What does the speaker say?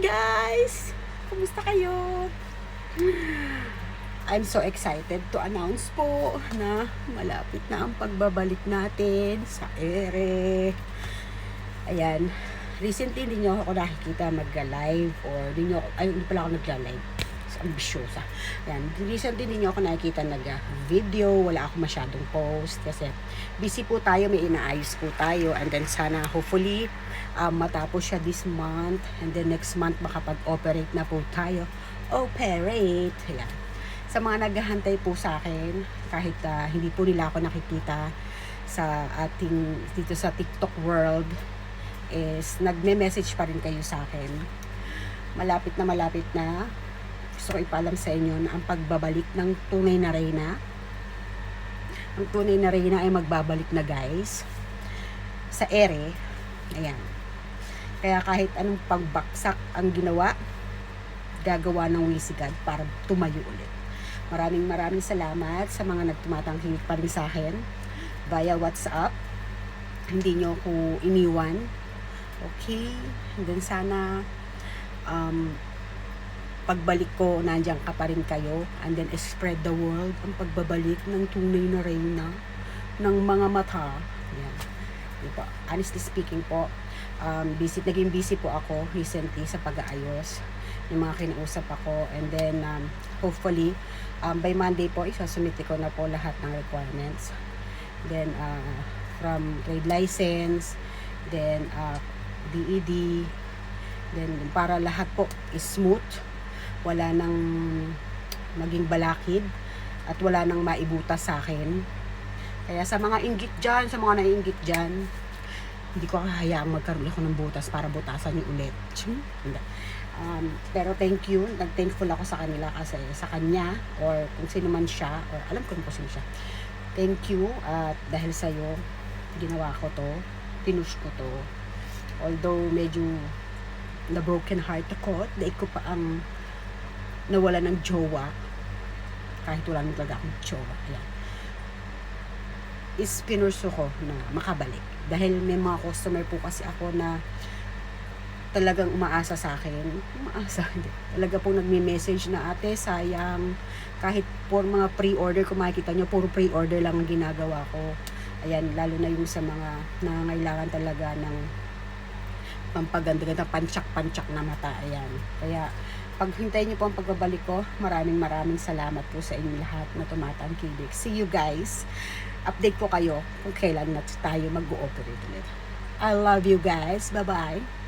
guys! Kumusta kayo? I'm so excited to announce po na malapit na ang pagbabalik natin sa ere. Ayan. Recently, hindi nyo ako nakikita mag-live or hindi pala ako nag-live. Ambisyosa. Ayan. Recently, hindi nyo ako nakikita nag-video. Wala ako masyadong post kasi busy po tayo. May inaayos po tayo. And then sana hopefully matapos siya this month. And then next month makapag-operate na po tayo. Operate. Ayan. Sa mga naghahantay po sa akin, kahit hindi po nila ako nakikita sa ating dito sa TikTok world, is nagme-message pa rin kayo sa akin. Malapit na gusto ko ipaalam sa inyo na ang pagbabalik ng tunay na Reyna, ang tunay na Reyna ay magbabalik na guys sa ere. Ayan. Kaya kahit anong pagbaksak ang ginawa, gagawa ng wisigad para tumayo ulit. Maraming salamat sa mga nagtumatangkilik pa rin sa akin via WhatsApp. Hindi nyo ako iniwan. Okay? And then sana pagbalik ko, nandiyan ka pa rin kayo. And then spread the world ang pagbabalik ng tunay na Reyna ng mga mata. Yan. Diba? Honestly speaking po, naging busy po ako recently sa pag-aayos yung mga kinausap ako. And then hopefully by Monday po isasubmit ko na po lahat ng requirements. Then from trade license, then DED, then para lahat po is smooth, wala nang maging balakid at wala nang maibutas sa akin. Kaya sa mga inggit dyan, sa mga naiinggit dyan, hindi ko hahayaang magkaroon ako ng butas para butasan niyo ulit. Pero thank you, nag-thankful ako sa kanila kasi sa kanya or kung sino man siya, or alam ko kung sino siya. Thank you at dahil sa'yo, ginawa ko to, pinush ko to. Although medyo na broken heart ako, dahil ko pa ang nawala ng jowa, kahit wala nang talaga akong jowa. Ayan. Is pinurso ko na makabalik. Dahil may mga customer po kasi ako na talagang umaasa sa akin. Talaga po nagme-message na, ate, sayang. Kahit po mga pre-order, kung makikita nyo, puro pre-order lang ang ginagawa ko. Ayan, lalo na yung sa mga nangangailangan talaga ng pampaganda-ganda, panchak-panchak na mata. Ayan. Kaya, paghintay nyo po ang pagbabalik ko, maraming salamat po sa inyo lahat na tumatangkilik. See you guys. Update ko kayo kung kailan na tayo mag-ooperate ulit. I love you guys. Bye-bye.